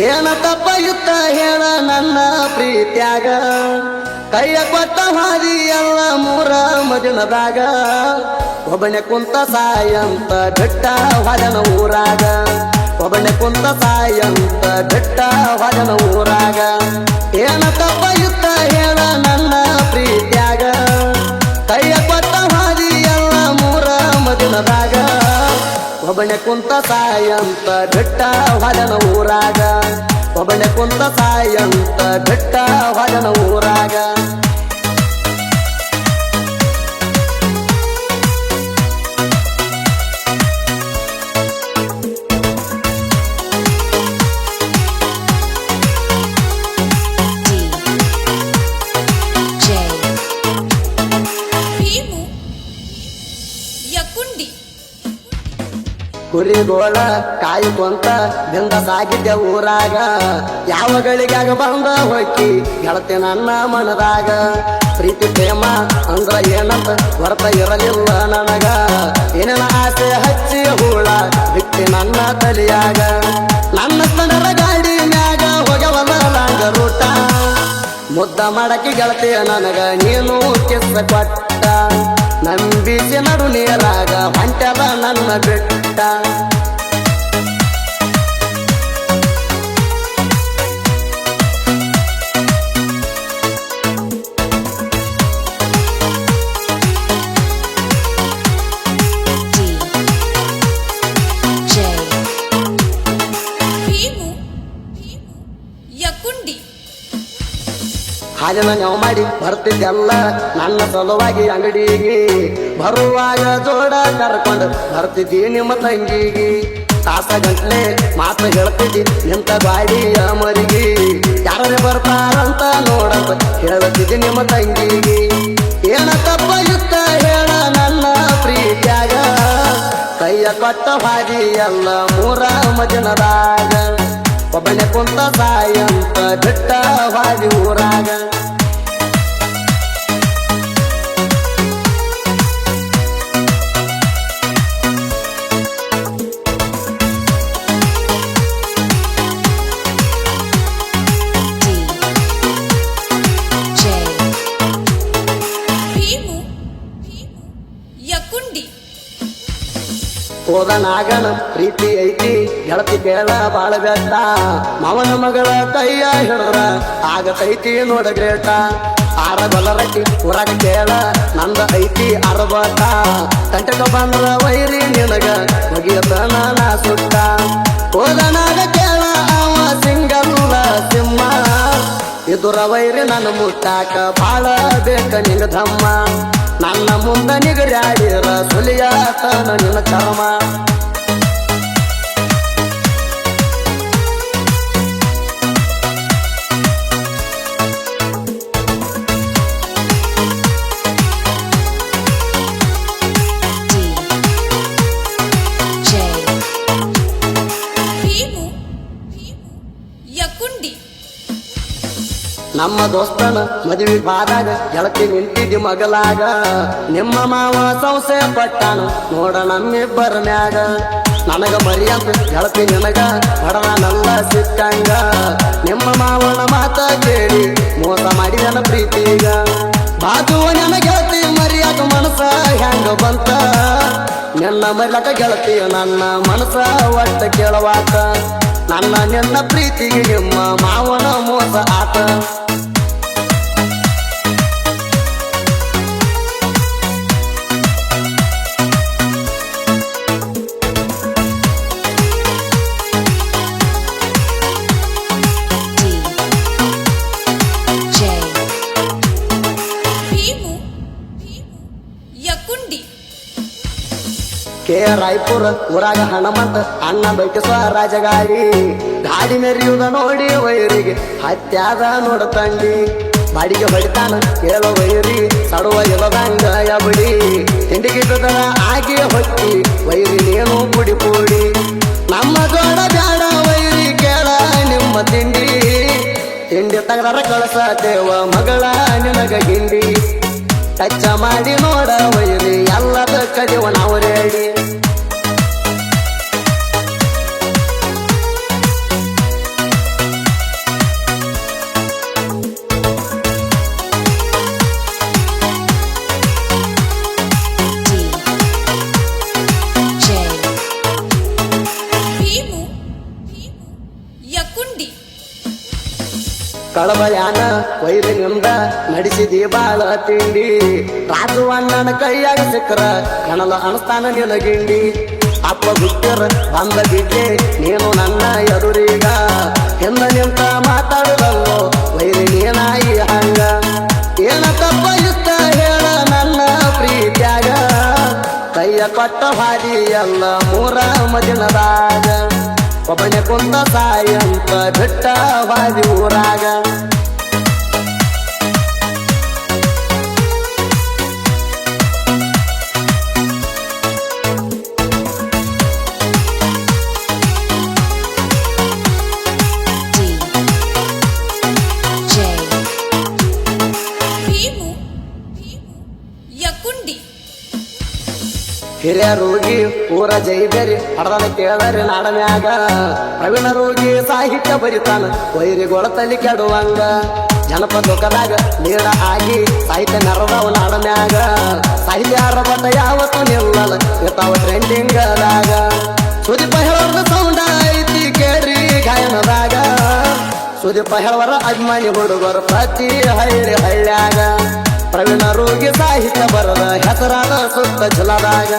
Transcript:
ಏನ ತಪ್ಪ ಇತ್ತ ಹೇಳ ನನ್ನ ಪ್ರೀತ್ಯಾಗ ಕೈಯ ಕೊಟ್ಟ ಹಾದಿ ಎಲ್ಲ ಮೂರ ಮದಿನದಾಗ ಒಬ್ಬನೇ ಕುಂತ ಸಾಯಂತ ಬೆಟ್ಟ ಹೊದನ ಊರಾಗ ಒಬ್ಬನೇ ಕುಂತ ಸಾಯಂತ ಬೆಟ್ಟ ಹೊದನ ಊರಾಗ ಏನ ತಪ್ಪ ಇತ್ತ ಹೇಳ ನನ್ನ ಪ್ರೀತ್ಯಾಗ ಕೈಯ ಕೊಟ್ಟ ಹಾದಿ ಎಲ್ಲ ಮೂರ ಮದಿನದಾಗ ಒಬ್ಬನೇ ಕುಂತ ಸಾಯಂತ ಬೆಟ್ಟ ಹೊದನ ಊರಾಗ ಒಬ್ಬನೇ ಕುಂತ ಸಾಯಂತ ಬೆಟ್ಟ ಹೊದನ ಊರಾಗ ಕುರಿಗೋಳ ಕಾಯ್ಕೊಂತ ದಿಂದ ಸಾಗಿದ್ದೆ ಊರಾಗ ಯಾವ ಗಳಿಗಾಗ ಬಂದ ಹೊಕ್ಕಿ ಗೆಳತಿ ನನ್ನ ಮನದಾಗ ಪ್ರೀತಿ ಪ್ರೇಮ ಅಂದ್ರ ಏನಂತ ಹೊರತ ಇರಲಿಲ್ಲ ನನಗ ಏನೇನ ಆಸೆ ಹಚ್ಚಿ ಹೂಳ ಬಿಟ್ಟಿ ನನ್ನ ತಲಿಯಾಗ ನನ್ನ ಸ್ತನರ ಗಾಡಿ ಮ್ಯಾಗ ಹೋಗವಲ್ಲ ಲಾಂಗ ರೂಟ ಮುದ್ದ ಮಾಡಕ್ಕೆ ಗೆಳತಿಯ ನನಗ ನೀನು ಕಿಸ್ಸ ಕೊಟ್ಟ ನಂಬಿಸಿ ನಡು ನೀರಾಗ ಹೊಂಟದ ನನ್ನ ಬೆಟ್ಟ ಹಾಲಿನ ನಾವು ಮಾಡಿ ಬರ್ತಿದ್ದೆಲ್ಲ ನನ್ನ ಸಲುವಾಗಿ ಅಂಗಡಿಗೆ ಬರುವಾಗ ಜೋಡ ಕರ್ಕೊಂಡು ಬರ್ತಿದ್ದಿ ನಿಮ್ಮ ತಂಗಿಗೆ ತಾಸ ಗಂಟ್ಲೆ ಮಾತು ಹೇಳ್ತಿದ್ದಿ ನಿಂತ ಗಾಡಿಯ ಮರಿಗೆ ಯಾರೇ ಬರ್ತಾರಂತ ನೋಡಂತ ಹೇಳ್ತಿದ್ದಿ ನಿಮ್ಮ ತಂಗಿಗೆ ಏನ ತಪ್ಪ ಇತ್ತ ಹೇಳ ನನ್ನ ಪ್ರೀತ್ಯಾಗ ಕೈಯ ಕೊಟ್ಟ ಹಾದಿ ಎಲ್ಲ ಮೂರ ಮದಿನದಾಗ ಒಬ್ಬನೇ ಕುಂತ ಸಾಯಂತ ಬೆಟ್ಟ ಹಾದಿ ಊರಾಗ ಹೋದನಾಗನ ಪ್ರೀತಿ ಐತಿ ಗೆಳತಿ ಕೇಳ ಬಾಳ ಬೆಟ್ಟ ಮಾವನ ಮಗಳ ಕೈಯ ಹಿಡಿದ್ರ ಆಗತೈತಿ ನೋಡ ಗ್ರೇಟ ಆರ ಬಲರಟ್ಟಿ ಊರಾಗ ಕೇಳ ನಂದ ಐತಿ ಅರಬಟ ಕಂಟಕ ಬಂದ್ರ ವೈರಿ ನಿನಗ ಮುಗಿಯತನ ನಾ ಸುಟ್ಟ ಹೋದನಾಗ ಕೇಳ ಅವ ಸಿಂಗಲ್ಲ ಸಿಂಹ ಇದುರ ವೈರಿ ನನ್ನ ಮುಟ್ಟಾಕ ಬಾಳ ಬೇಕ ನಿಂಗ ಧಮ್ಮ ನನ್ನ ಮುಂದ ನಿಗರ್ಯಾಡಿರ ಸುಲಿಯಾತನ ನಿನ್ನ ಕರ್ಮ ನಮ್ಮ ದೋಸ್ತನ ಮದುವೆ ಬಾದಾಗ ಗೆಳತಿ ನಿಂತಿದ್ದಿ ಮಗಲಾಗ ನಿಮ್ಮ ಮಾವ ಸಂಶಯ ಪಟ್ಟಾನ ನೋಡ ನಮ್ಮಿಬ್ಬರ ಮ್ಯಾಗ ನನಗ ಮರಿಯಂತ ಗೆಳತಿ ನಿನಗ ಹೊಡನಲ್ಲ ಸಿಕ್ಕಂಗ ನಿಮ್ಮ ಮಾವನ ಮಾತ ಕೇಳಿ ಮೋಸ ಮಾಡಿದನ ಪ್ರೀತಿಗ ಬಾಜುವ ನನ್ನ ಗೆಳತಿ ಮರಿಯಾಕ ಮನಸ ಹೆಂಗ ಬಂತ ನಿನ್ನ ಮರಿಯಾಕ ಗೆಳತಿ ನನ್ನ ಮನಸ ಒಟ್ಟ ಕೇಳವಾತ ನನ್ನ ನಿನ್ನ ಪ್ರೀತಿಗೆ ನಿಮ್ಮ ಮಾವನ ಮೋಸ ಆತ ಕೆ ರಾಯಪುರ ಊರಾಗ ಹಣಮಂತ ಅಣ್ಣ ಬೈಕಿಸುವ ರಾಜಗಾಡಿ ಗಾಡಿ ಮೆರೆಯುವುದ ನೋಡಿ ವೈರಿಗೆ ಹತ್ಯಾದ ನೋಡ ತಂಡಿ ಬಾಡಿಗೆ ಹೊಡಿತಾನ ಕೇಳೋ ವೈರಿ ಸಡುವ ಇಲ್ಲದಂಗ ಯಬಡಿ ತಿಂಡಿಗಿದ್ದದ ಆಗಿ ಹೊತ್ತಿ ವೈರಿ ನೀನು ಪುಡಿ ಪುಡಿ ನಮ್ಮ ಜೋಡ ಬ್ಯಾಡ ವೈರಿ ಕೇಳ ನಿಮ್ಮ ತಿಂಡಿ ತಿಂಡಿ ತಗದಾರ ಕಳಸತೇವ ಮಗಳ ನಿನಗ ಗಿಂಡಿ ಟಚ್ಚ ಮಾಡಿ ನೋಡ ವೈರಿ ಎಲ್ಲದ ಕದಿವ ನಾವು ರೇಡಿ ಕಳಬಳ್ಯಾನ ವೈರಿನಿಂದ ನಡೆಸಿದಿ ಬಾಳ ತಿಂಡಿ ರಾಜು ಅಣ್ಣನ ಕೈಯಾಗ ಸಿಕ್ಕರ ಕಣಲ ಅಣಸ್ತಾನ ನಿಲಗಿಂಡಿ ಅಪ್ಪ ಹುಟ್ಟರ ಬಂದ ಬಿದ್ದೆ ನೀನು ನನ್ನ ಎದುರೀಗ ಹಿಂದ ನಿಂತ ಮಾತಾಡುದಲ್ಲೋ ವೈರಿ ನೀನಾಯಿ ಹಂಗ ಏನ ತಪ್ಪ ಇಷ್ಟ ಹೇಳ ನನ್ನ ಪ್ರೀತ್ಯಾಗ ಕೈಯ ಕೊಟ್ಟ ಹಾದಿ ಎಲ್ಲ ಮೂರ ಮದಿನದಾಗ ಒಬ್ಬನೇ ಕುಂತ ಸಾಯಂತ ಬಿಟ್ಟ ಹಾದಿ ಊರಾಗ ಹಿರಿಯ ರೋಗಿ ಊರ ಜೈಬೇರಿ ಹಡದನ ಕೇಳರಿ ನಾಡನ್ಯಾಗ ಪ್ರವೀಣ ರೋಗಿ ಸಾಹಿತ್ಯ ಬರಿತಾನ ವೈರಿಗೊಳ ತಲಿ ಕೆಡುವಂಗ ಜನಪದ ಲೋಕದಾಗ ನೀಡ ಆಗಿ ಸಾಹಿತ್ಯ ನೆರದವ ನಾಡನ್ಯಾಗ ಸಾಹಿತ್ಯ ರಬಟ ಯಾವತ್ತು ನಿಲ್ಲಲ್ಲ ಇರ್ತಾವ ಟ್ರೆಂಡಿಂಗದಾಗ ಸುದೀಪ ಹೇಳೋರ್ದ ಸೌಂಡ ಐತಿ ಕೇಳ್ರಿ ಗಾಯನದಾಗ ಸುದೀಪ ಹೇಳವರ ಅಭಿಮಾನಿ ಹುಡುಗರು ಪ್ರತಿ ಹೈರಿ ಹಳ್ಳ್ಯಾಗ ಪ್ರವೀಣ ರೋಗಿ ಸಾಹಿತ್ಯ ಬರದ ಹೆಸರಾದ ಸುತ್ತ ಜಿಲ್ಲದಾಗ